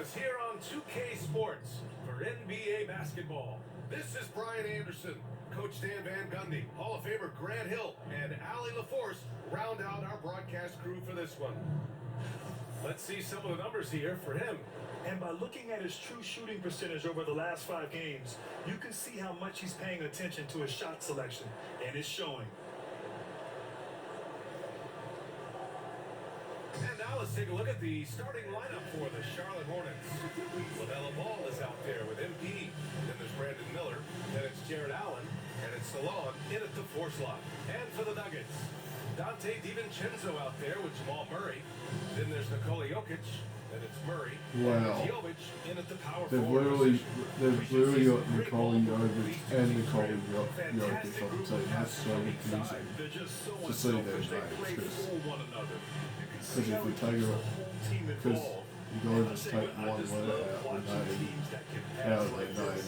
us here on 2K Sports for NBA basketball. This is Brian Anderson, Coach Dan Van Gundy, Hall of Famer Grant Hill, and Allie LaForce round out our broadcast crew for this one. Let's see some of the numbers here for him. And by looking at his true shooting percentage over the last 5 games, you can see how much he's paying attention to his shot selection, and it's showing. And now let's take a look at the starting lineup for the Charlotte Hornets. LaMelo Ball is out there with MP. Then there's Brandon Miller. Then it's Jared Allen. And it's Salon in at the 4 slot. And for the Nuggets, Dante DiVincenzo out there with Jamal Murray. Then there's Nikola Jokic. Then it's Murray. Wow. And Jovic in at the power They've forward literally position. got Nikola Jovic and Nikola Jokic on the team. That's so confusing to see their names because if we take it, because you gotta just take one letter out the name, out of their name,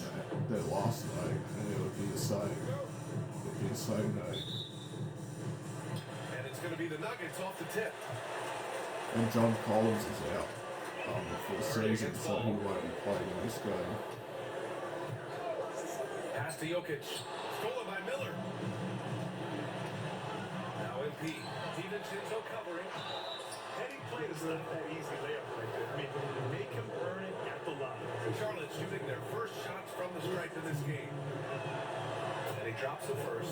their last name, and it would be the same. It'd be the same name. And it's going to be the Nuggets off the tip. And John Collins is out for the season, so he won't be playing in this game. Pass to Jokic. Stolen by Miller. Now MP. DiVincenzo covering. Heading play is not that easy layup right there. I mean, make him earn it at the line. Charlotte shooting their first shots from the stripe in this game. And he drops the first.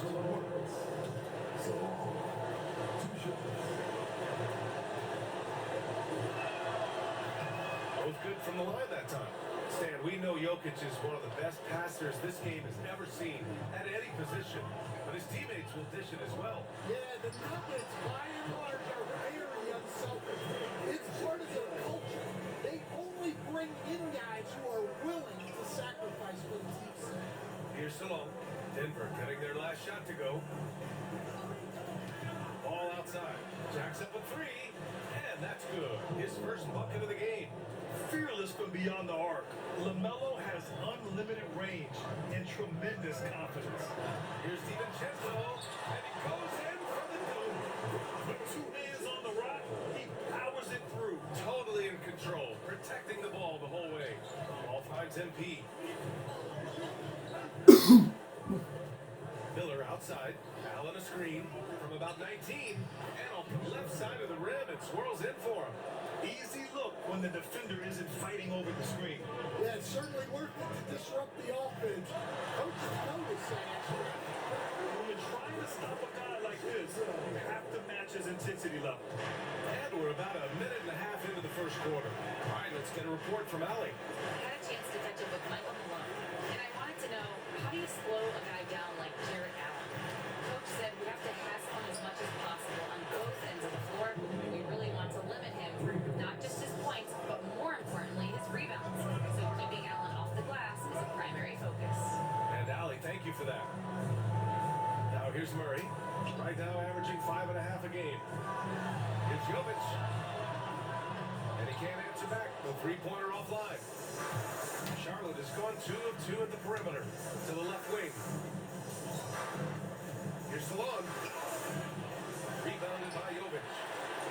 Both good from the line that time. Stan, we know Jokic is one of the best passers this game has ever seen at any position, but his teammates will dish it as well. Yeah, the Nuggets, by and large, are very unselfish. It's part of their culture. They only bring in guys who are willing to sacrifice for the team's sake. Here's Salon. Denver getting their last shot to go. Ball outside. Jacks up a 3, and that's good. His first bucket of the game. Fearless from beyond the arc, LaMelo has unlimited range and tremendous confidence. Here's DiVincenzo, and he goes in for the dome. With 2 hands on the rock, he powers it through. Totally in control, protecting the ball the whole way. Ball finds MP. Miller outside, Allen a screen from about 19, and off the left side of the rim, it swirls in for him. Easy look when the defender isn't fighting over the screen. Yeah, it's certainly worth it to disrupt the offense. Coaches notice that, actually. When you're trying to stop a guy like this, you have to match his intensity level. And we're about a minute and a half into the first quarter. All right, let's get a report from Allie. I had a chance to catch up with Michael Malone, and I wanted to know, how do you slow a guy down like Jared Allen? Coach said we have to pass him as much as possible on both ends of the floor. We really want to limit him for not just his points, but more importantly, his rebounds. So keeping Allen off the glass is a primary focus. And Allie, thank you for that. Now here's Murray. Right now averaging 5.5 a game. Here's Jovic. And he can't answer back. The three-pointer offline. Charlotte has gone 2 of 2 at the perimeter to the left wing. Here's Salon. Rebounded by Jovic.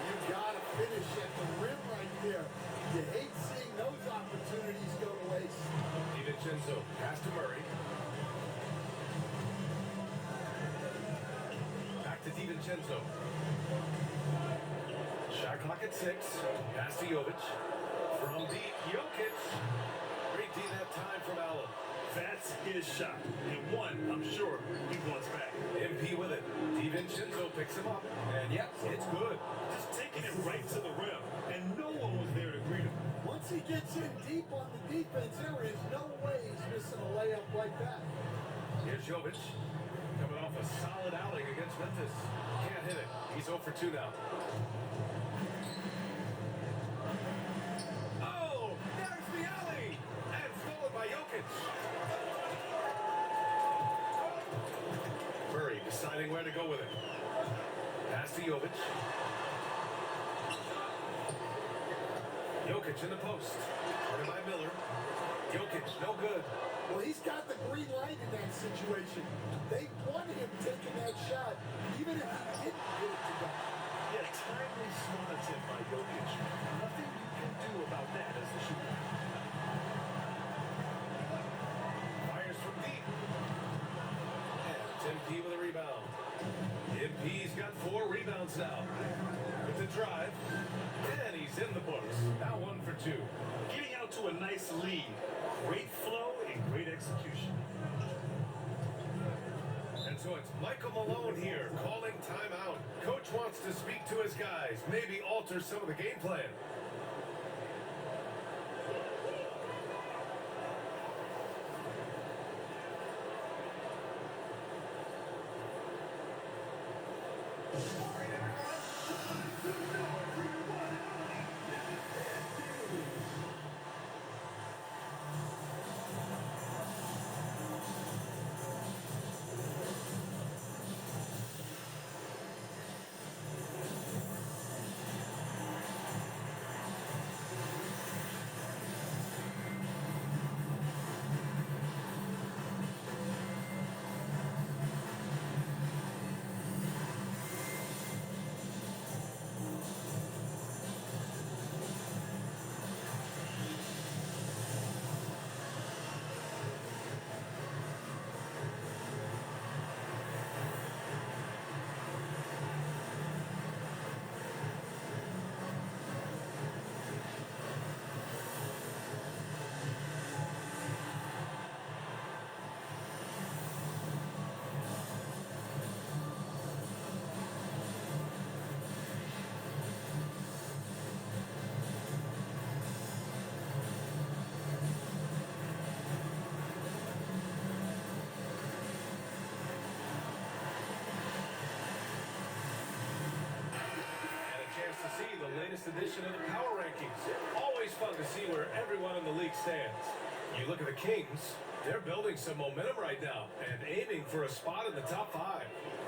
You've got to finish at the rim right there. You hate seeing those opportunities go to waste. DiVincenzo pass to Murray. Back to DiVincenzo. Shot clock at 6. Pass to Jovic. From deep, Jokic. Great D that time from Allen. That's his shot. And one, I'm sure, he wants back. MP with it. DiVincenzo picks him up. And yeah, it's good. Just taking it right to the rim, and no one was there to greet him. Once he gets in deep on the defense, there is no way he's missing a layup like that. Here's Jovic. Coming off a solid outing against Memphis. Can't hit it. He's 0 for 2 now. Oh, there's the alley. And stolen by Jokic. Murray deciding where to go with it. Pass to Jovic. Jokic in the post. Guarded by Miller. Jokic, no good. Well, he's got the green light in that situation. They want him taking that shot, even if he didn't get it to go. Yeah, timely smart attempt by Jokic. Nothing you can do about that as the shooter. MP with a rebound. MP's got 4 rebounds now. With the drive, and he's in the books. Now 1 for 2. Getting out to a nice lead. Great flow and great execution. And so it's Michael Malone here calling timeout. Coach wants to speak to his guys, maybe alter some of the game plan. Latest edition of the Power Rankings. Always fun to see where everyone in the league stands. You look at the Kings, they're building some momentum right now and aiming for a spot in the top 5.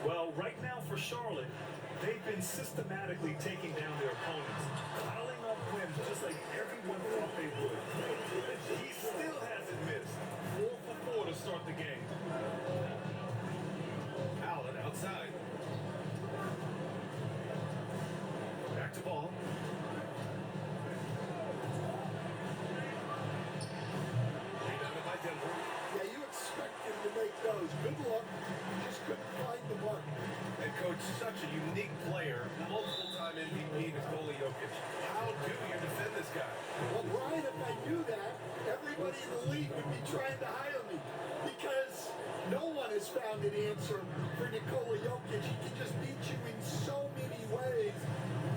Well, right now for Charlotte, they've been systematically taking down their opponents, piling up wins just like everyone thought they would. He still hasn't missed. 4 for 4 to start the game. Allen outside. Back to ball. Rebounded by Denver. Yeah, you expect him to make those. Good luck. Just couldn't find the mark. And coach, such a unique player, multiple-time MVP Nikola Jokic. How do you defend this guy? Well, Brian, if I knew that, everybody in the league would be trying to hire me because no one has found an answer for Nikola Jokic. He can just beat you in so many ways.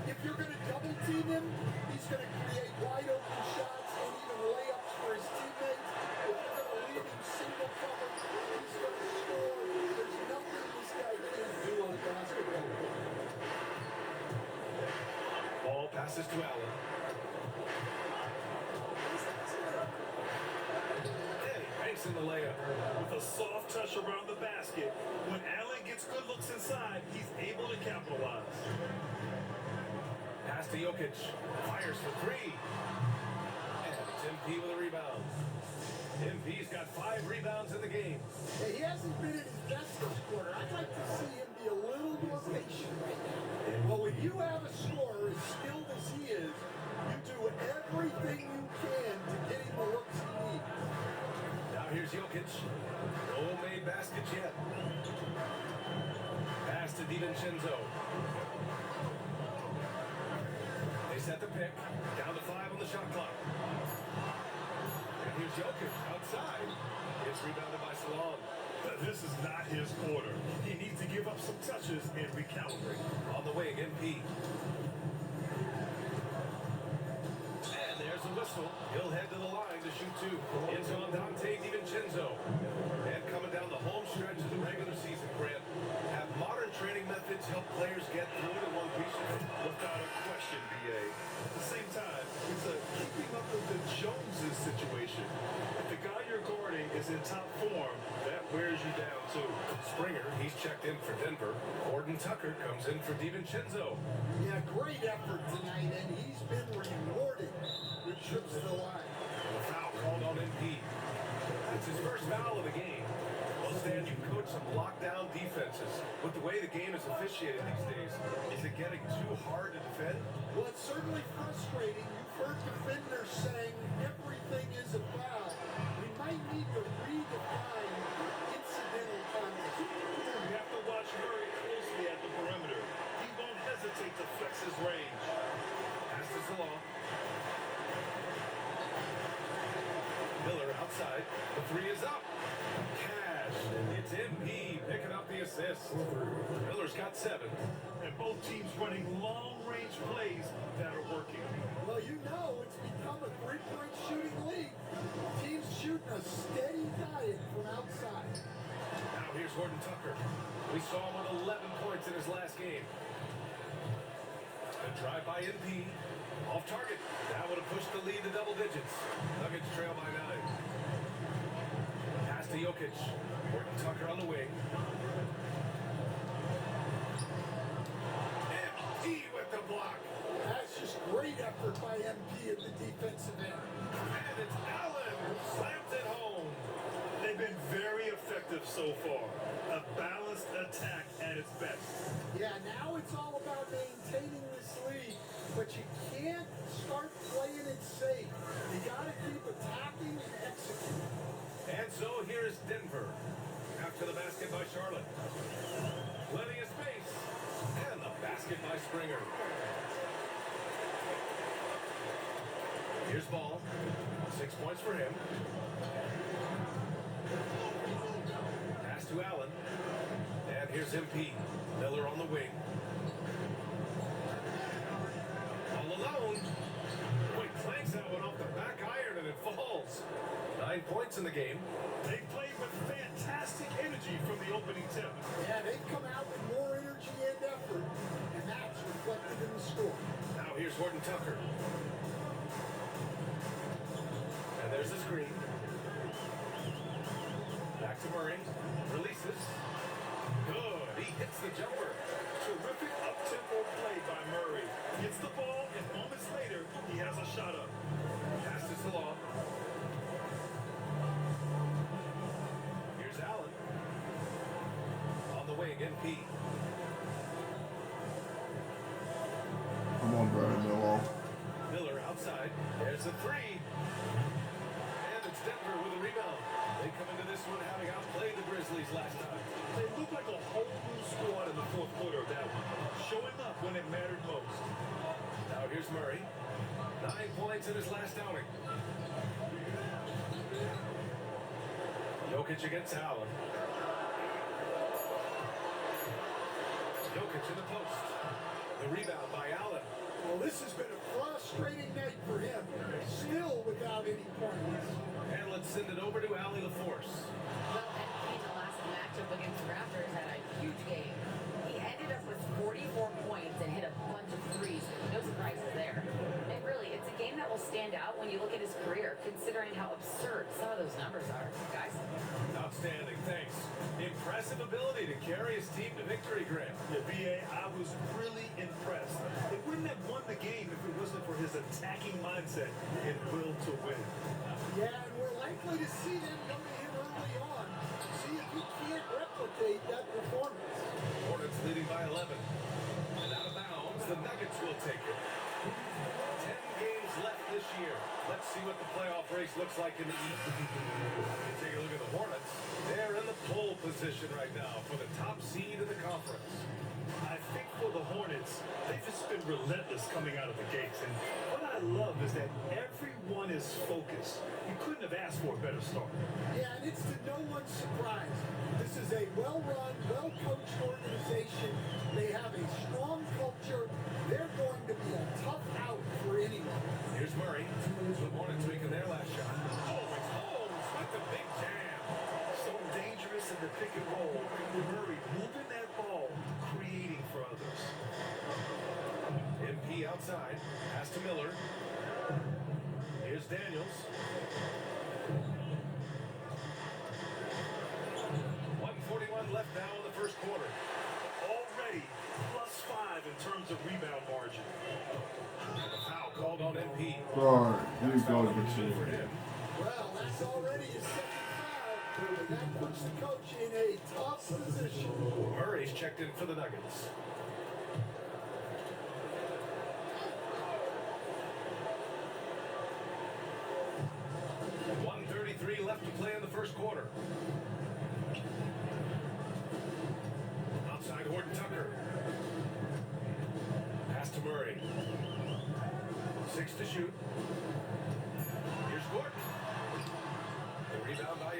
If you're going to double team him, he's going to create wide open shots and even layups for his teammates. If you're going to leave him single cover, he's going to score. There's nothing this guy can't do on basketball. Ball passes to Allen. And he banks in the layup. With a soft touch around the basket, when Allen gets good looks inside, he's able to capitalize. Pass to Jokic. Fires for 3. And it's MP with a rebound. MP's got 5 rebounds in the game. Yeah, he hasn't been at his best this quarter. I'd like to see him be a little more patient right now. Well, when you have a scorer as skilled as he is, you do everything you can to get him the looks he needs. Now here's Jokic. No made baskets yet. Pass to DiVincenzo. They set the pick. Down to 5 on the shot clock. And here's Jokic outside. It's rebounded by Salon. But this is not his quarter. He needs to give up some touches and recalibrate. On the wing, MP. And there's a whistle. He'll head to the line to shoot 2. It's on Dante DiVincenzo. And coming down the home stretch of the regular season, Grant, have modern training methods helped players get through to one piece? Without a question, BA. At the same time, it's a keeping up with the Joneses situation. If the guy you're guarding is in top form, that wears you down too. Springer, he's checked in for Denver. Gordon Tucker comes in for DiVincenzo. Yeah, great effort tonight, and he's been rewarded with trips to the line. And a foul called on MP. That's his first foul of the game. Well, Stan, you coach some lockdown defenses. With the way the game is officiated these days, is it getting too hard to defend? Well, it's certainly frustrating. You've heard defenders saying everything is a foul. We might need to redefine incidental conduct. We have three is up. Cash. It's MP picking up the assist. Miller's got 7. And both teams running long-range plays that are working. Well, you know it's become a three-point shooting league. Teams shooting a steady diet from outside. Now here's Horton Tucker. We saw him with 11 points in his last game. A drive by MP. Off target. That would have pushed the lead to double digits. Nuggets trail by 9. Pass to Jokic. Horton Tucker on the wing. MP with the block. That's just great effort by MP at the defensive end. And it's Allen who slams it home. They've been very effective so far. A balanced attack at its best. Yeah, now it's all about maintaining this lead, but you can't start playing it safe. You gotta keep attacking and executing. And so here's Denver. After the basket by Charlotte. Plenty of space. And the basket by Springer. Here's Ball. 6 points for him. Pass to Allen. And here's MP. Miller on the wing. All alone. Boy, clanks that one off the back iron and it falls. 9 points in the game. They played with fantastic energy from the opening tip. Yeah, they've come out with more energy and effort, and that's reflected in the score. Now here's Horton Tucker. And there's the screen. Back to Murray. Releases. Good. He hits the jumper. Terrific up-tempo play by Murray. Gets the ball, and moments later, he has a shot up. Pass to Salon. Here's Allen. On the wing, MP. Come on, Brandon Miller. Miller outside. There's the three. And it's Denver with a rebound. They come into this one having outplayed the Grizzlies last time. They look like a whole new squad in the fourth quarter of that one, showing up when it mattered most. Now here's Murray. 9 points in his last outing. Jokic against Allen. Jokic in the post. The rebound by Allen. Well, this has been a frustrating night for him. Still without any points. And let's send it over to Allie LaForce. Well, MP in the last matchup against the Raptors had a huge game. He ended up with 44 points and hit a bunch of threes. No surprises there. And really, it's a game that will stand out when you look at his career, considering how absurd some of those numbers are, guys. Outstanding, thanks. Impressive ability to carry his team to victory, Grant. Yeah, BA, I was really impressed. They wouldn't have won the game if it wasn't for his attacking mindset and will to win. Yeah, and we're likely to see them go to him early on. See if he can't replicate that performance. Hornets leading by 11. And out of bounds, the Nuggets will take it. 10 games left this year. Let's see what the playoff race looks like in the East. You take a look at the Hornets. They're in the pole position right now for the top seed in the conference. I think for the Hornets, they've just been relentless coming out of the gates. And what I love is that everyone is focused. You couldn't have asked for a better start. Yeah, and it's to no one's surprise. This is a well-run, well-coached organization. They have a strong culture. They're going to be a tough out for anyone. Here's Murray. The Hornets making their last shot. Oh, it's Holmes with the big jam. So dangerous in the pick and roll. Murray moving that ball, creating for others. MP outside. Pass to Miller. Here's Daniels. 1:41 left now in the first quarter. Already +5 in terms of rebound margin. And the foul called on MP. Right, you go Foul to the for team. him. Well, that's already his second foul. And that puts the coach in a tough position. Murray's checked in for the Nuggets. .133 left to play in the first quarter. Outside Horton Tucker. Pass to Murray. 6 to shoot. Here's Gordon. The rebound by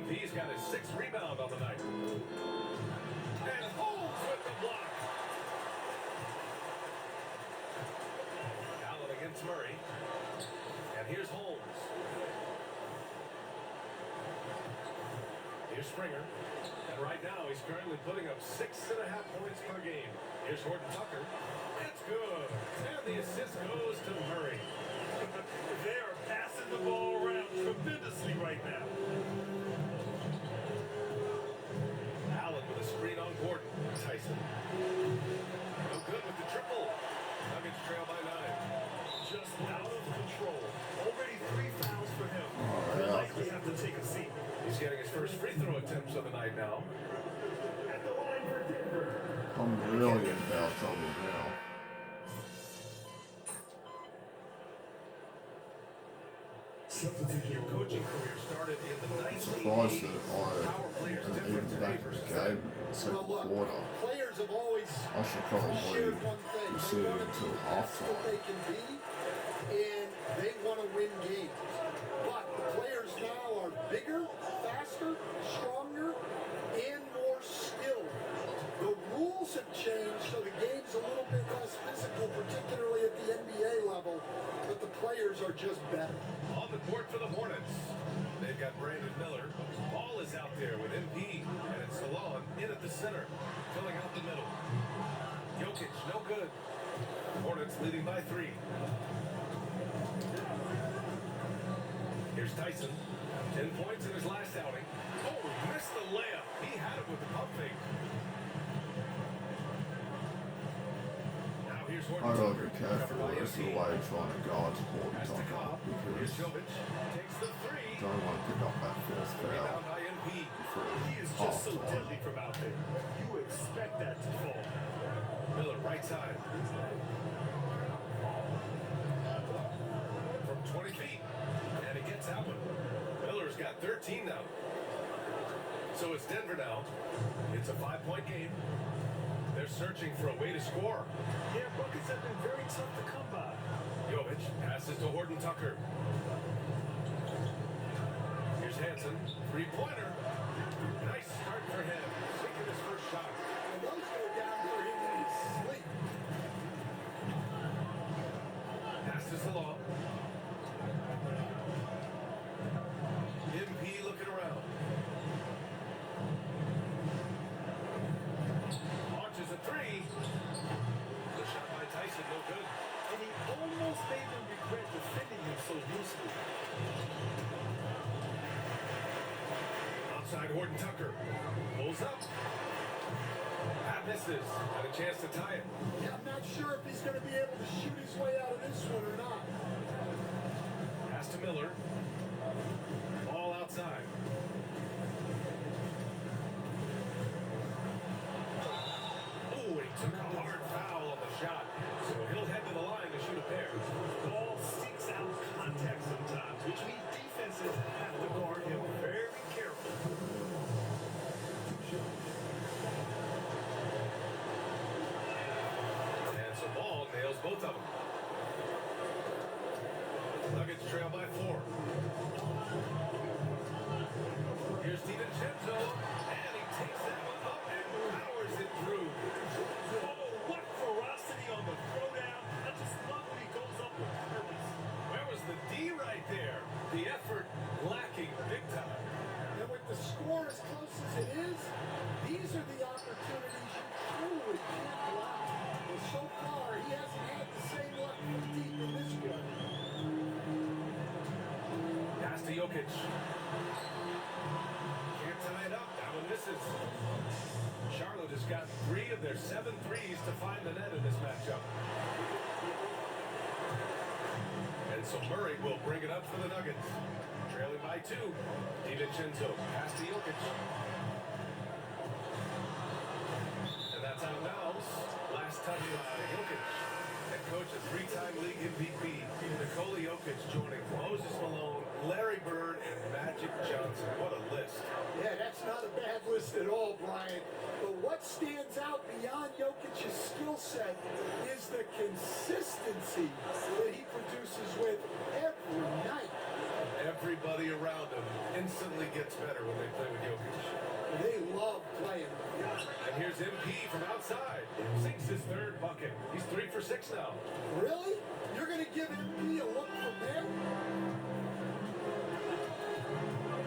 MP's got his 6th rebound on the night. And Holmes with the block. Allen against Murray. And here's Holmes. Here's Springer. And right now he's currently putting up 6.5 points per game. Here's Horton Tucker. It's good. And the assist goes to Murray. They are passing the ball around tremendously right now. Allen with a screen on Gordon. Tyson. No good with the triple. Nuggets trail by 9. Just out of control. Already 3 fouls for him. He'll yeah. likely have to take a seat. He's getting his first free throw attempts of the night now. At the line for Denver. I'm really in foul trouble now. Your coaching career started in the I'm surprised that 1980s. I Power players am different even back in today the versus game in the second Well, look, quarter. players have always I should probably shared one thing. be They sitting want to until be the best that halftime. they can be, and they want to win games. But the players now are bigger, faster, stronger, and more skilled. The rules have changed, so the game's a little bit less physical, particularly at the NBA level, but the players are just better. On the court for the Hornets. They've got Brandon Miller. Ball is out there with MP, and it's Salon in at the center, filling out the middle. Jokic, no good. Hornets leading by 3. Here's Tyson. 10 points in his last outing. Oh, he missed the layup. He had it with the pump fake. Now here's Horton I gotta Tucker, be careful covered by as to MP. the way trying to guard Horton Pass to Tucker Cobb. Here's because Jovic. Takes the 3. I don't want to pick up that fourth foul Rebound by MP. before He is just so halftime. deadly from out there. You expect that to fall. Miller, right side. From 20 feet. And he gets that one. Miller's got 13 now. So it's Denver now. It's a 5-point game. They're searching for a way to score. Yeah, buckets have been very tough to come by. Jovic passes to Horton Tucker. Here's Hansen. 3-pointer. Nice start for him. Taking his first shot. And those go down for him in his sleep. Passes along. MP looking around. Launches a 3. The shot by Tyson, no good. And he almost made him regret defending him so usefully. Outside Horton Tucker. Pulls up. That misses. Had a chance to tie it. Yeah, I'm not sure if he's going to be able to shoot his way out of this one or not. Pass to Miller. Ball outside. Oh, he took a hard foul on the shot. So he'll head to the line to shoot a pair. Ball seeks out contact sometimes, which means defenses have to guard him very carefully. And so Ball nails both of them. Nuggets trail by 4. Here's DiVincenzo, and he takes that one up and powers it through. Oh, what ferocity on the throwdown. I just love when he goes up with purpose. Where was the D right there? The effort lacking big time. And with the score as close as it is, these are the opportunities you truly can't block. Well, so far, he hasn't had the same luck from deep in this one. Pass to Jokic. Can't tie it up. That one misses. Charlotte has got 3 of their 7 threes to find the net in this matchup. And so Murray will bring it up for the Nuggets. Trailing by 2. DiVincenzo. Pass to Jokic. And that's out of bounds. Last touch by Jokic. Head coach, a 3-time league MVP. Nikola Jokic joining Moses Malone, Larry Bird, and Magic Johnson. What a list. Yeah, that's not a bad list at all, Brian. But what stands out beyond Jokic's skill set is the consistency that he produces with every night. Everybody around him instantly gets better when they play with Jokic. They love playing. And here's MP from outside. Sinks his third bucket. He's 3 for 6 now. Really? You're going to give MP a look from there?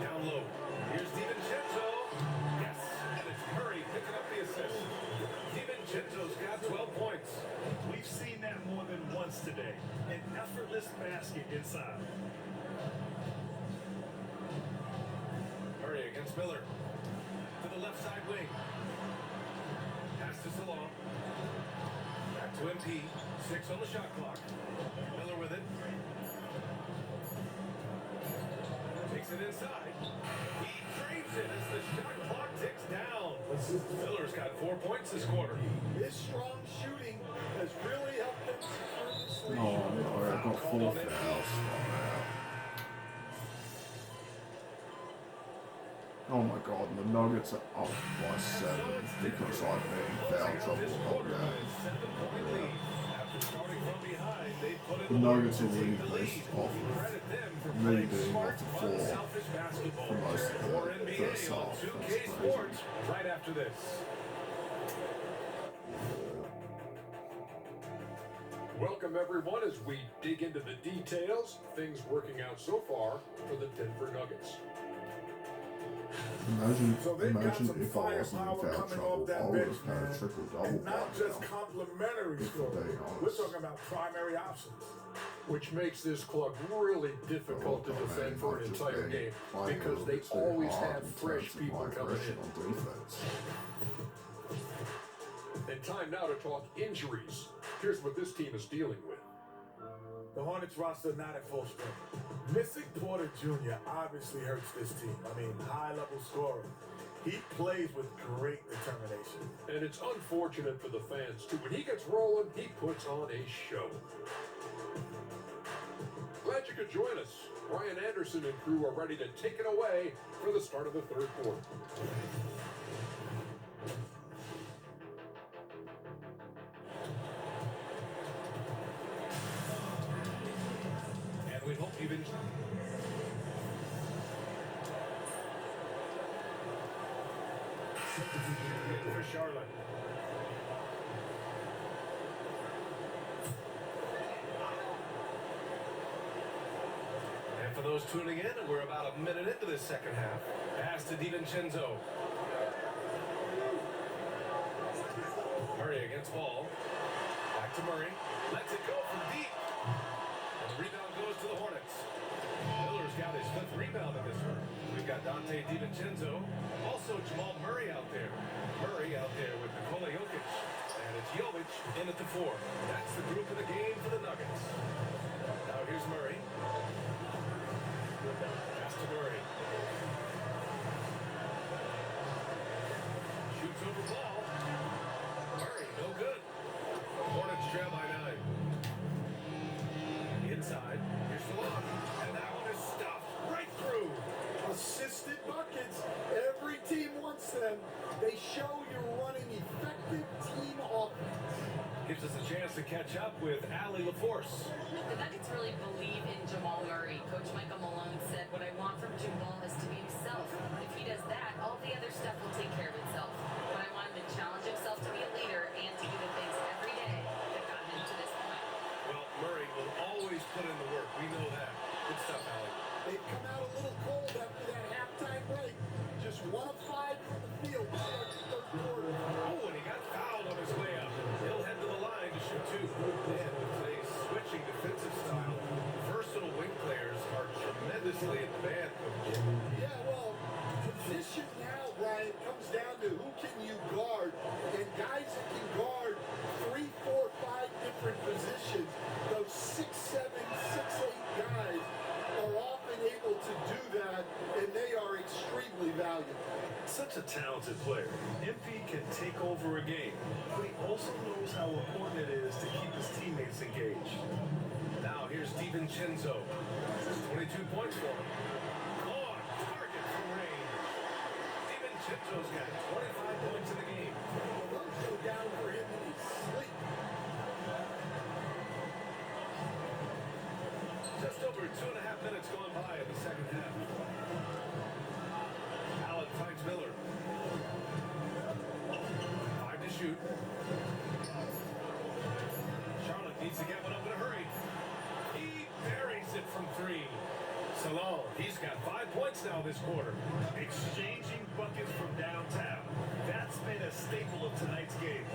Down low. Here's DiVincenzo. Yes. And it's Murray picking up the assist. DiVincenzo's got 12 points. We've seen that more than once today. An effortless basket inside. Murray against Miller. To the left side wing. Pass to Salon. Back to MP. 6 on the shot clock. Miller with it. Takes it inside. He drains it as the shot clock ticks down. Miller's got 4 points this quarter. His strong shooting has really helped them secure this lead. Oh, no, I got 4 fouls. Oh my god, the Nuggets are up by 7 because I've been foul trouble all game. The Nuggets are leading based off of me being off the floor for most of the first half. That's crazy. Right after this. Welcome everyone as we dig into the details. Things working out so far for the Denver Nuggets. Imagine some if I wasn't in firepower foul coming trouble, off that I would bench, have had a man. triple-double And by not just now. complimentary story. We're talking about primary options. Which makes this club really difficult to defend for an entire game because they always have fresh people coming in. On defense. And time now to talk injuries. Here's what this team is dealing with. The Hornets roster not at full strength. Missing Porter Jr. obviously hurts this team. I mean, high-level scorer. He plays with great determination. And it's unfortunate for the fans too. When he gets rolling, he puts on a show. Glad you could join us. Ryan Anderson and crew are ready to take it away for the start of the third quarter. And we hope you've enjoyed. For Charlotte. And for those tuning in, we're about a minute into this second half. Pass to DiVincenzo. Murray against Ball. Back to Murray. Lets it go from deep. And the rebound goes to the Hornets. Miller's got his 5th rebound in this one. We've got Dante DiVincenzo. Also Jamal Murray out there. Murray out there with Nikola Jokic. And it's Jovic in at the 4. That's the group of the game for the Nuggets. Now here's Murray. Pass to Murray. Shoots over Ball. Murray, no good. Hornets trail by 9. Inside. Here's Salon. And that one is stuffed right through. Assisted buckets. Every team wants them. They show you're running effective team offense. Gives us a chance to catch up with Allie LaForce. The Nuggets really believe in Jamal Murray. Coach Michael Malone said, what I want from Jamal is to be himself. If he does that, all the other stuff will take care of itself. But I want him to challenge himself to be a leader and to do the things every day that got him to this point. Well, Murray will always put in the work. We know that. Good stuff, Allie. They've come out a little cold after that halftime break. Just 1 of 5 from the field to start the third quarter. Oh, and he got fouled on his way up. He'll head to the line to shoot 2. And with today's switching defensive style, versatile wing players are tremendously in demand, Coach. Yeah, well, position now, Brian, comes down to who can you guard. And guys that can guard 3, 4, 5 different positions, those 6'7", 6'8" guys are often able to do that, and they are extremely valuable. Such a talented player. MP can take over a game, but he also knows how important it is to keep his teammates engaged. Now here's DiVincenzo. 22 points for him. On target from range. DiVincenzo's got 25 points in the game. Those go down for him in his sleep. Just over 2.5 minutes going by in the second half. Allen finds Miller. 5 to shoot. Charlotte needs to get one up in a hurry. He buries it from 3. Salon, he's got 5 points now this quarter. Exchanging buckets from downtown. That's been a staple of tonight's game.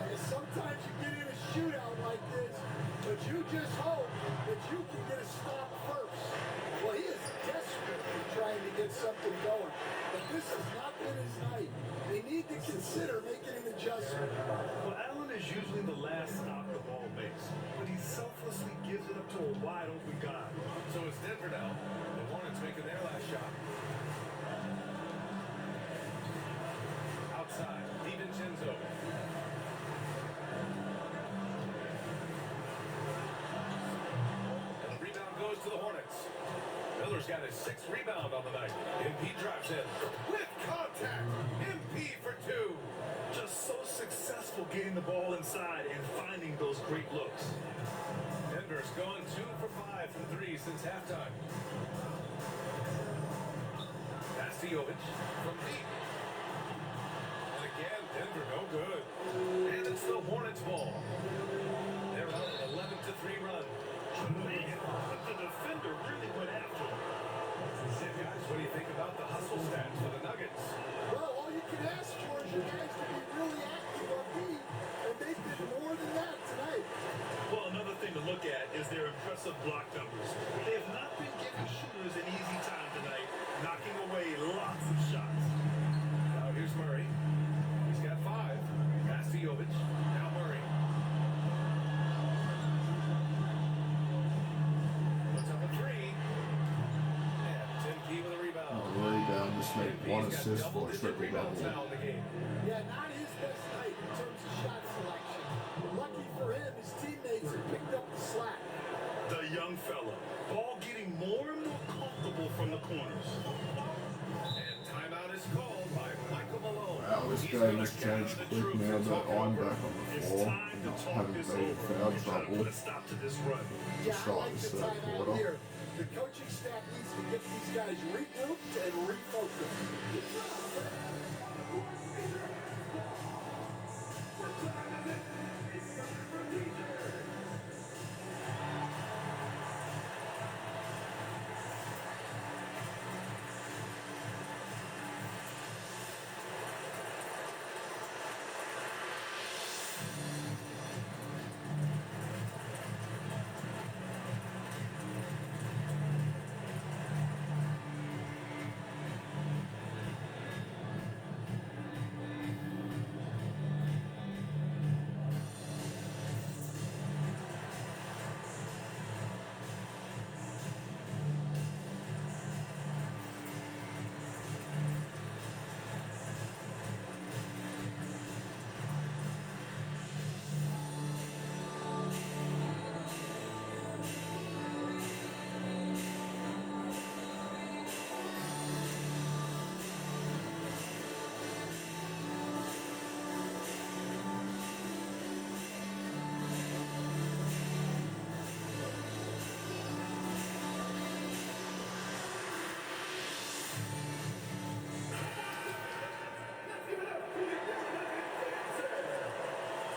And sometimes you get in a shootout like this, but you just hope that you can get a stop first. Well, he is desperately trying to get something going, but this has not been his night. They need to consider making an adjustment. Well, Allen is usually the last stop the ball makes, but he selflessly gives it up to a wide open guy. So it's Denver now. The Hornets making their last shot. Outside, DiVincenzo. And the rebound goes to the Hornets. Miller's got his 6th rebound on the night. MP drives in with contact. MP for 2. Just so successful getting the ball inside and finding those great looks. Denver's gone 2 for 5 from 3 since halftime. Jovic from deep. And again, Denver no good. And it's the Hornets ball. They're on an 11-3 run. Man, but the defender really went after him. Yeah, guys, what do you think about the hustle stats for the Nuggets? Well, all you can ask for is your guys to be really active on D, and they did more than that tonight. Well, another thing to look at is their impressive block numbers. They have not been giving shooters an easy time tonight, knocking away lots of shots. Now here's Murray. He's got 5. Pass to Jovic. Now Murray. Puts up a 3. And Tim Key with a rebound. Murray down just made Tim 1 Key's got assist for a double-digit triple rebounds now double. in the game. Yeah, not his best night in terms of shot selection. Lucky for him, his teammates have picked up the slack. The young fella, ball getting more and more comfortable from the corners. And timeout is called by Michael Malone. Wow, this He's guy gonna just gather changed the quick troops now and that talk I'm over. back on the It's floor. time to talk Haven't this made over foul and try to trouble. put a stop to this run. Yeah, I Start like the the third timeout quarter. here. The coaching staff needs to get these guys regrouped and refocused.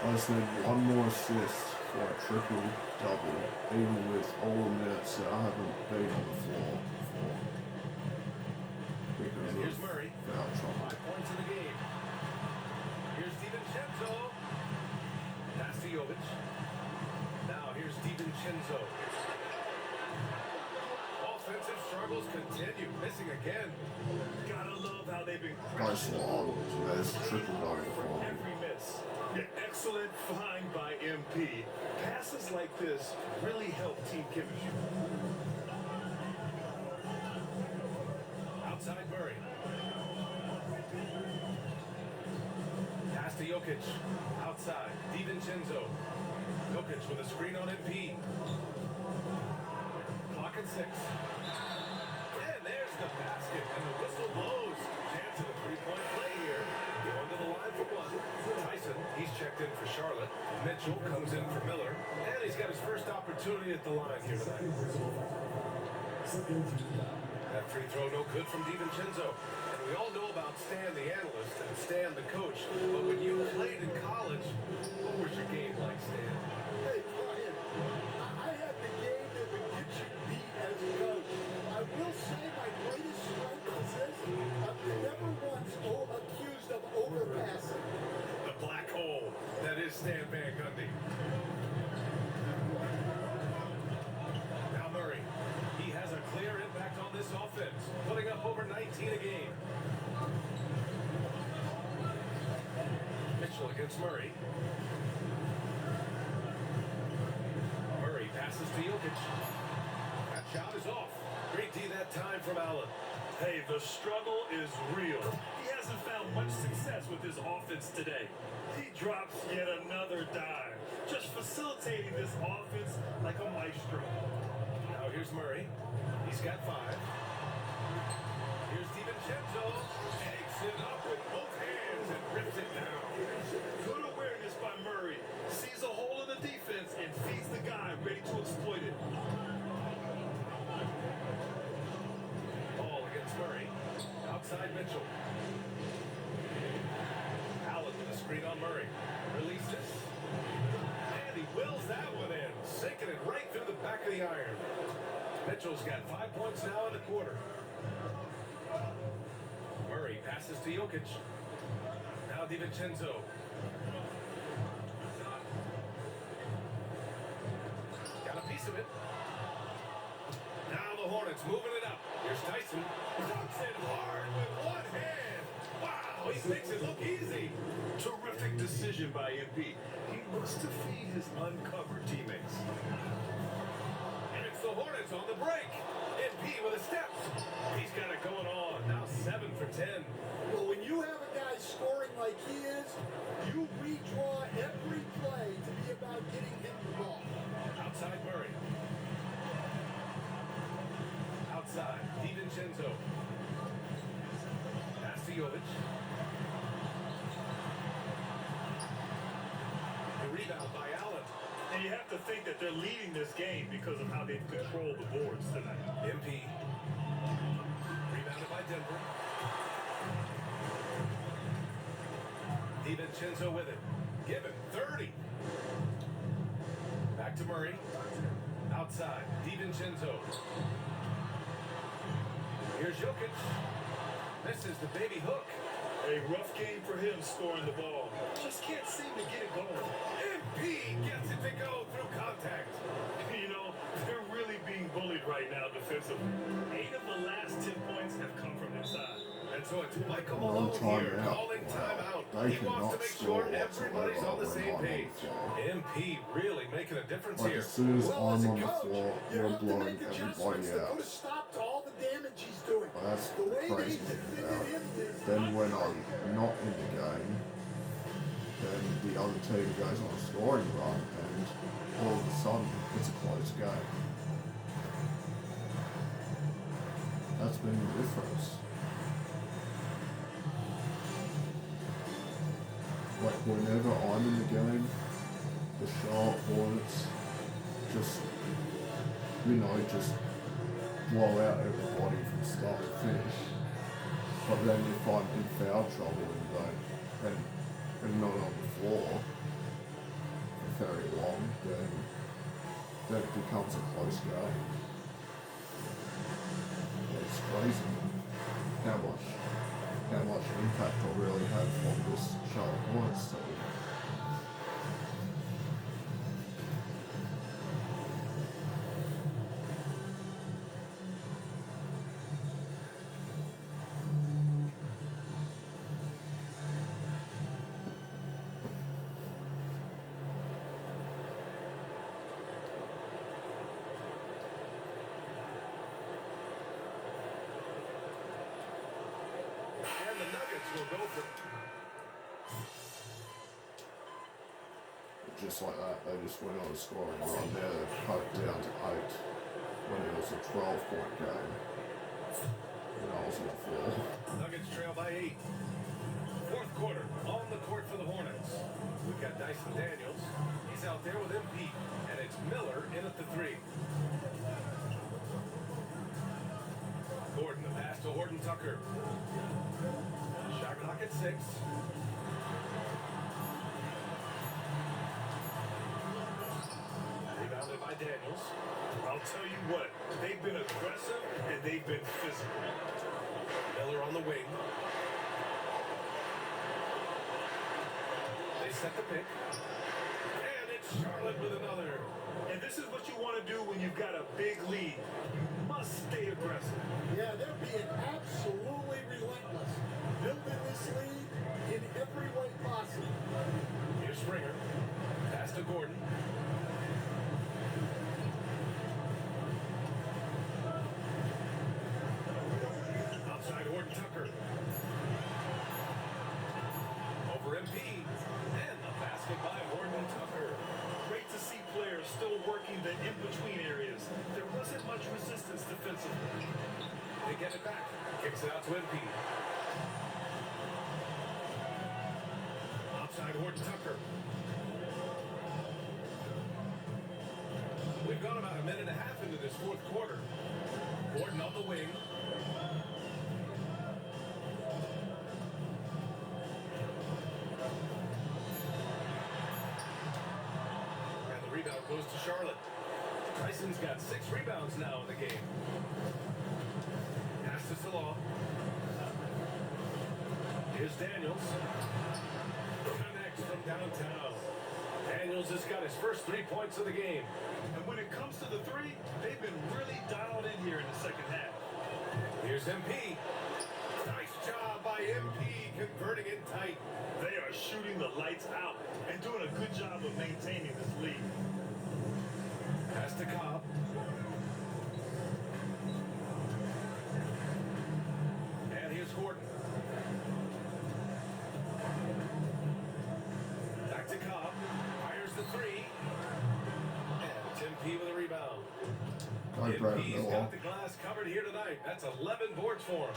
I just need 1 more assist for a triple double, even with all the minutes that I haven't been on the floor before. Because And here's of Murray. foul trouble. 5 points in the game. Here's DiVincenzo. Pass to Jovic. Now here's DiVincenzo. Offensive struggles continue. Missing again. Gotta love how they've been Nice long. That's triple double for for me. every miss. Yeah, excellent find by MP. Passes like this really help team chemistry. Outside Murray. Pass to Jokic. Outside. DiVincenzo. Jokic with a screen on MP. Clock at 6. And there's the basket. And the whistle blows. Chance of a 3-point play here. Going to the line for 1. Tyson, he's checked checked in for Charlotte. Mitchell comes in for Miller. And he's got his first opportunity at the line here tonight. That free throw no good from DiVincenzo. And we all know about Stan the analyst and Stan the coach. But when you played in college, what was your game like, Stan? Hey, Brian, I had the game that would get you beat as a coach. I will say my greatest strength is this. I've never once accused of overpassing. The black hole that is Stan Van Gundy. Now Murray. He has a clear impact on this offense, putting up over 19 a game. Mitchell against Murray. Murray passes to Jokic. That shot is off. Great D that time from Allen. Hey, the struggle is real. He hasn't found much success with his offense today. He drops yet another dive, just facilitating this offense like a maestro. Now here's Murray. He's got 5. Here's DiVincenzo. Takes it up with both hands and rips it down. Good awareness by Murray. Sees a hole in the defense and feeds the guy ready to exploit it. Ball against Murray. Outside Mitchell. Allen with a screen on Murray. Releases. And he wills that one in. Sinking it right through the back of the iron. Mitchell's got 5 points now in the quarter. Murray passes to Jokic. Now DiVincenzo. Got a piece of it. Now the Hornets moving it up. Here's Tyson. Dunks it hard with one hand. Wow, he makes it look easy. Terrific decision by MP. He looks to feed his uncovered teammates. And it's the Hornets on the break. MP with a step. He's got it going on. Now 7 for 10. Well, when you have a guy scoring like he is, you redraw every play to be about getting him the ball. Outside Murray. Outside, DiVincenzo. Pass to Jovic. The rebound by Allen. And you have to think that they're leading this game because of how they've controlled the boards tonight. MP. Rebounded by Denver. DiVincenzo with it. Given 30. Back to Murray. Outside, DiVincenzo. Here's Jokic. Misses the baby hook. A rough game for him scoring the ball. Just can't seem to get it going. MP gets it to go through contact. You know, they're really being bullied right now defensively. 8 of the last 10 points have come from inside. And so it's Michael Well, Malone here timeout. calling timeout. They He wants to cannot make score sure everybody's on the same whatsoever page. when MP really making a difference Like here. as soon as Well, I'm as a on the coach, floor, you we're have to blowing make adjustments everybody to out. put a stop to all the damage he's doing. Well, that's The the way they crazy thing defended about him it. is Then not when right. I'm not in the game, then the other team goes on a scoring run and all of a sudden it's a close game. That's been the difference. Like whenever I'm in the game, the Charlotte Hornets just, just blow out everybody from start to finish. But then if I'm in foul trouble and not on the floor for very long, then it becomes a close game. It's crazy how much impact I really have on this Charlotte Hornets team. And the Nuggets will go for Just like that, they just went on a scoring run there. They cut it down to 8 when it was a 12-point game. And I was on the floor. Nuggets trail by 8. Fourth quarter on the court for the Hornets. We've We've got Dyson Daniels. He's out there with MP. And it's Miller in at the 3. Gordon, the pass to Horton Tucker. Shot clock at 6. Rebounded by Daniels. I'll tell you what, they've been aggressive and they've been physical. Miller on the wing. They set the pick. And it's Charlotte with another. And this is what you want to do when you've got a big lead. You must stay aggressive. Yeah, they're being absolutely relentless. Building this lead in every way possible. Here's Springer. Pass to Gordon. Outside Horton Tucker. Over MP. And the basket by Horton Tucker. Great to see players still working the in-between areas. There wasn't much resistance defensively. They get it back. Kicks it out to MP. Outside Horton Tucker. We've gone about a minute and a half into this fourth quarter. Gordon on the wing. And the rebound goes to Charlotte. Tyson's got 6 rebounds now in the game. Pass to Salon. Here's Daniels. Connects from downtown. Daniels has got his first 3 points of the game. And when it comes to the 3, they've been really dialed in here in the second half. Here's MP. Nice job by MP converting it tight. They are shooting the lights out and doing a good job of maintaining this lead. Pass to Cobb. And here's Gordon. Back to Cobb. Fires the 3. And Tim P with a rebound. MP's got the glass covered here tonight. That's 11 boards for him.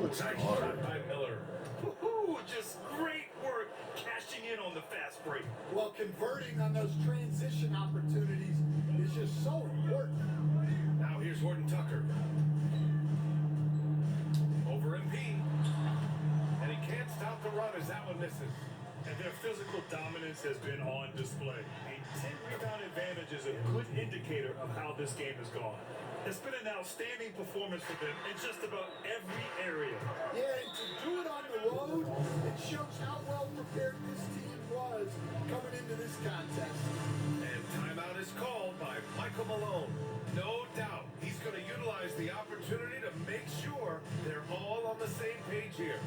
Looks Nice hard. shot by Miller. Woohoo! Just great work cashing in on the fast break. Well, converting on those transition opportunities is just so important. Now here's Horton Tucker. Over MP. And he can't stop the run as that one misses. And their physical dominance has been on display. A 10-rebound advantage is a good indicator of how this game has gone. It's been an outstanding performance for them in just about every area. Yeah, and to do it on the road, it shows how well prepared this team was coming into this contest. And timeout is called by Michael Malone. No doubt he's going to utilize the opportunity to make sure they're all on the same page here.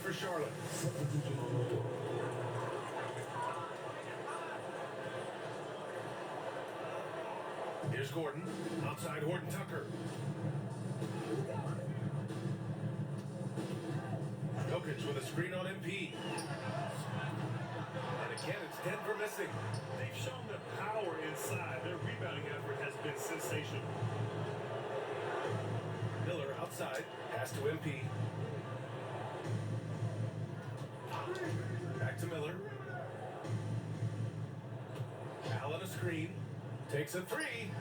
for Charlotte. Here's Gordon. Outside Horton Tucker. Jokic with a screen on MP. And again, it's Denver missing. They've shown the power inside. Their rebounding effort has been sensational. outside. Pass to MP. Back to Miller. Allen a screen. Takes a three.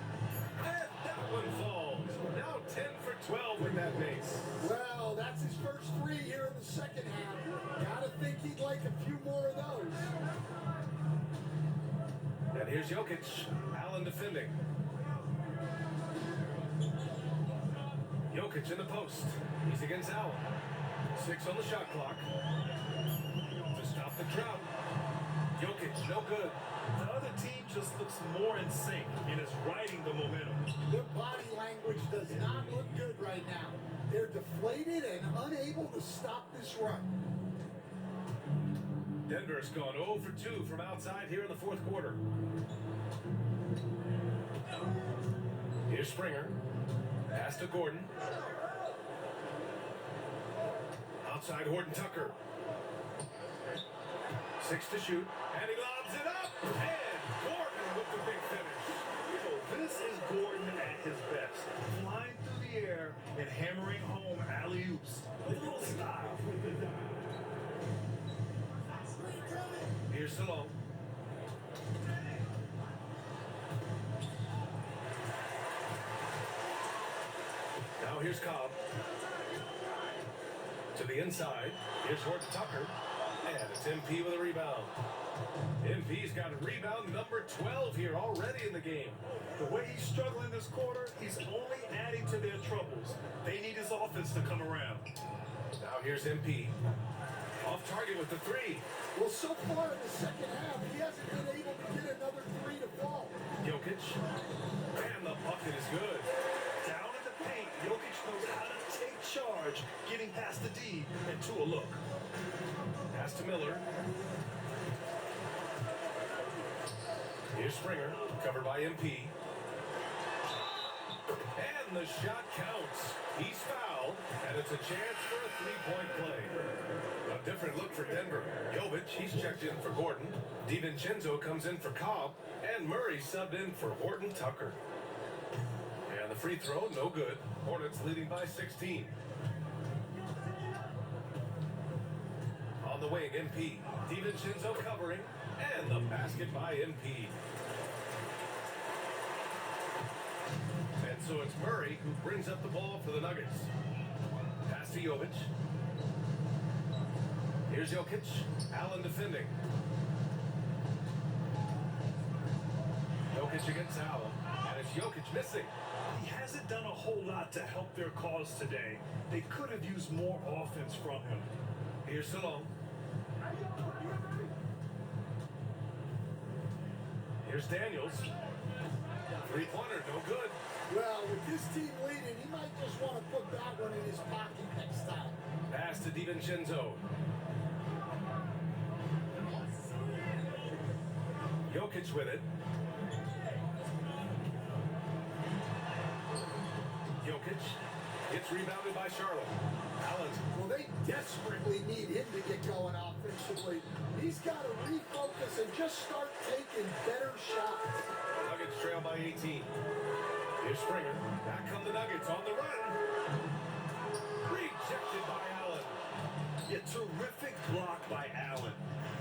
And that one falls. Now 10 for 12 with that base. Well, that's his first three here in the second half. Gotta think he'd like a few more of those. And here's Jokic. Allen defending. Jokic in the post. He's against Allen. 6 on the shot clock. To stop the drought. Jokic, no good. The other team just looks more in sync and is riding the momentum. Their body language does not look good right now. They're deflated and unable to stop this run. Denver's gone 0 for 2 from outside here in the fourth quarter. Here's Springer. Pass to Gordon. Outside Horton Tucker. 6 to shoot. And he lobs it up. And Gordon with the big finish. So this is Gordon at his best. Flying through the air and hammering home alley-oops with a little style. Here's Salone. Now here's Cobb. To the inside. Here's Horton Tucker. And it's MP with a rebound. MP's got a rebound number 12 here already in the game. The way he's struggling this quarter, he's only adding to their troubles. They need his offense to come around. Now here's MP. Off target with the three. Well, so far in the second half, he hasn't been able to get another three to fall. Jokic. And the bucket is good. Down in the paint, Jokic knows how to take charge, getting past the D and to a look. Pass to Miller. Here's Springer, covered by MP. And the shot counts. He's fouled, and it's a chance for a three-point play. A different look for Denver. Jovic, he's checked in for Gordon. DiVincenzo comes in for Cobb, and Murray subbed in for Horton Tucker. And the free throw, no good. Hornets leading by 16. On the wing, MP. DiVincenzo covering, and the basket by MP. And so it's Murray who brings up the ball for the Nuggets. Pass to Jovic. Here's Jokic. Allen defending. Jokic against Allen. And it's Jokic missing. He hasn't done a whole lot to help their cause today. They could have used more offense from him. Here's Salone. Here's Daniels. Three-pointer, no good. Well, with this team leading, he might just want to put that one in his pocket next time. Pass to DiVincenzo. Jokic with it. Jokic gets rebounded by Charlotte. Allen. Well, they desperately need him to get going offensively. He's got to refocus and just start taking better shots. Nuggets trail by 18. Here's Springer. Back come the Nuggets on the run. Rejected by Allen. A terrific block by Allen,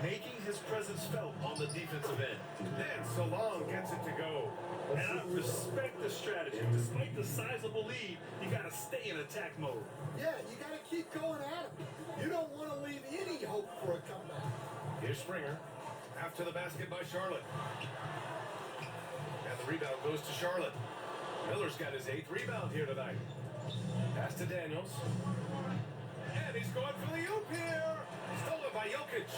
making his presence felt on the defensive end. Then Salone gets it to go. And I respect the strategy. Despite the sizable lead, you got to stay in attack mode. Yeah, you got to keep going at him. You don't want to leave any hope for a comeback. Here's Springer. After the basket by Charlotte. And the rebound goes to Charlotte. Miller's got his 8th rebound here tonight. Pass to Daniels. And he's going for the oop here. Stolen by Jokic.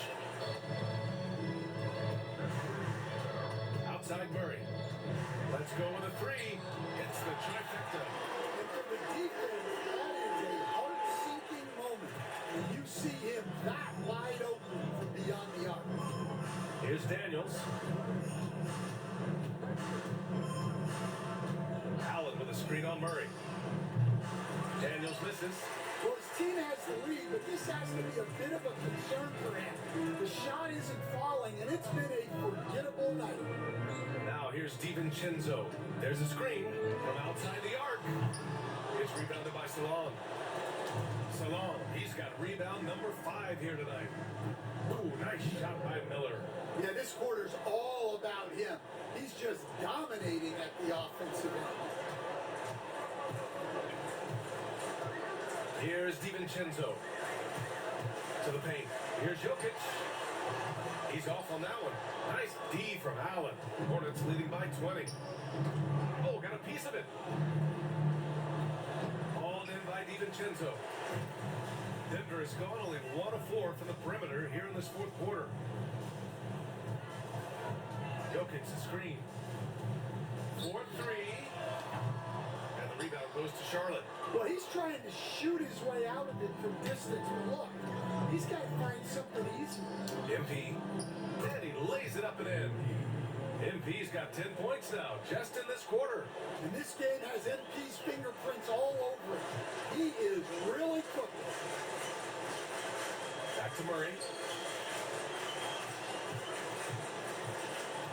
Outside Murray. Let's go with a three. Hits the trifecta. And for the defense, that is a heart-sinking moment when you see him that wide open from beyond the arc. Here's Daniels. Allen with a screen on Murray. Daniels misses. Well, his team has the lead, but this has to be a bit of a concern for him. The shot isn't falling, and it's been a forgettable night. Now here's DiVincenzo. There's a screen from outside the arc. It's rebounded by Salon. Salon, he's got rebound number 5 here tonight. Ooh, nice shot by Miller. Yeah, this quarter's all about him. He's just dominating at the offensive end. Here's DiVincenzo. To the paint. Here's Jokic. He's off on that one. Nice D from Allen. Hornets leading by 20. Oh, got a piece of it. Hauled in by DiVincenzo. Denver has gone only 1 of 4 from the perimeter here in this fourth quarter. Jokic, the screen. 4-3. And the rebound goes to Charlotte. Well, he's trying to shoot his way out of it from distance, but look, he's got to find something easy. MP. And he lays it up and in. MP's got 10 points now, just in this quarter. And this game has MP's fingerprints all over it. He is really cooking. Back to Murray.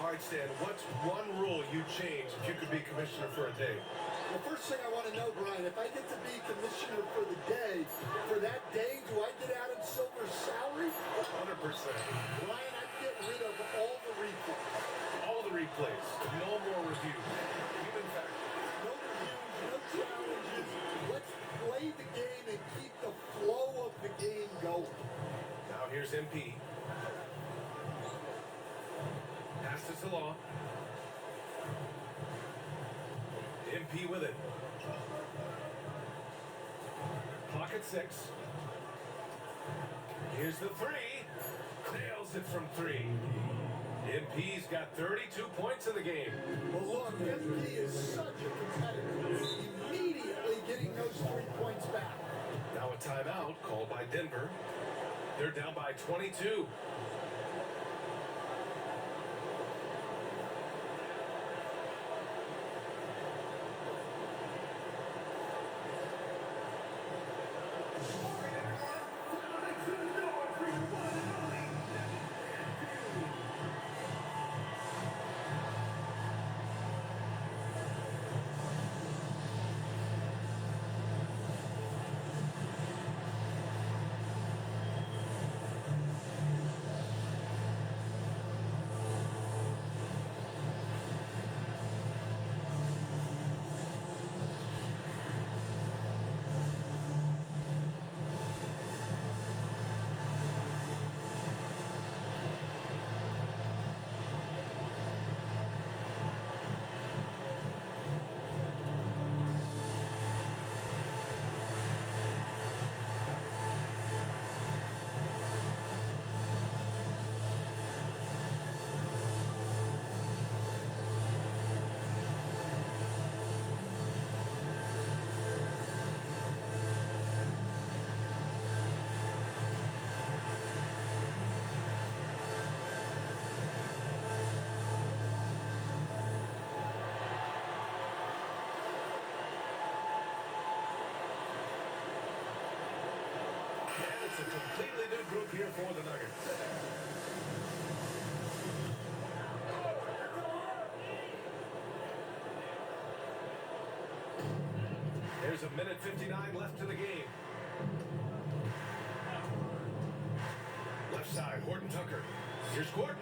All right, Stan, what's one rule you'd change if you could be commissioner for a day? The first thing I want to know, Brian, if I get to be commissioner for the day, for that day, do I get Adam Silver's salary? 100%. Brian, I'd get rid of all the replays. All the replays. No more reviews. Human factor. No reviews, no challenges. Let's play the game and keep the flow of the game going. Now here's MP. Pass to Salon. MP with it. Clock at 6. Here's the 3. Nails it from 3. MP's got 32 points in the game. Well, look, MP is such a competitor. Immediately getting those 3 points back. Now a timeout called by Denver. They're down by 22. It's a completely new group here for the Nuggets. There's a minute 59 left in the game. Left side, Horton Tucker. Here's Gordon.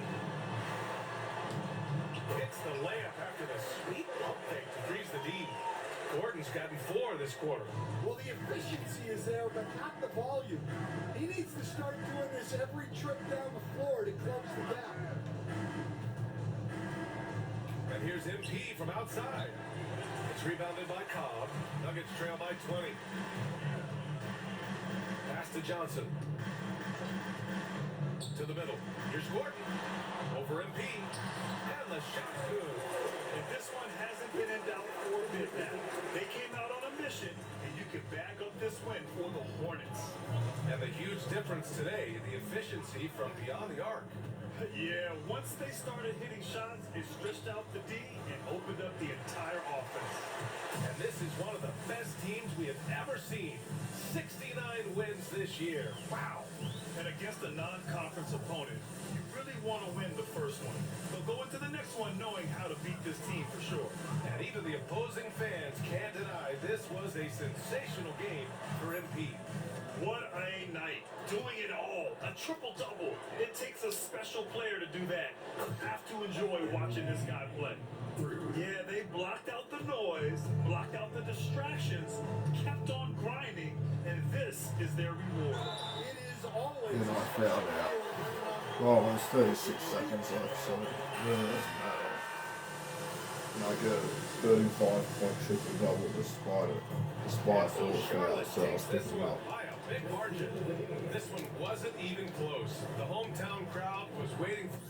Hits the layup after the sweet pump fake to freeze the D. Gordon's gotten 4 this quarter. Well, the efficiency is there, but not the volume. He needs to start doing this every trip down the floor to close the gap. And here's MP from outside. It's rebounded by Cobb. Nuggets trail by 20. Pass to Johnson. To the middle. Here's Gordon. Over MP. And the shot's good. And this one hasn't been in doubt for a bit now. They came out on a mission, and you can back up this win for the Hornets. And the huge difference today, the efficiency from beyond the arc. Yeah, once they started hitting shots, it stretched out the D and opened up the entire offense. And this is one of the best teams we have have ever seen. 69 wins this year. Wow. And against a non-conference opponent, you really want to win the first one. So go into the next one knowing how to beat this team for sure. And even the opposing fans can't deny this was a sensational game for MP. What a night. Doing it all. A triple-double. It takes a special player to do that. You have to enjoy watching this guy play. Yeah, they blocked out the noise, blocked out the distractions, kept on grinding, and this is their reward. It is always. And I found out. Well, there's 36 seconds left, so it really doesn't matter. And I get a 35-point triple double despite So all the Charlotte fouls, so I was takes this picking one up. by a big margin. This one wasn't even close. The hometown crowd was waiting for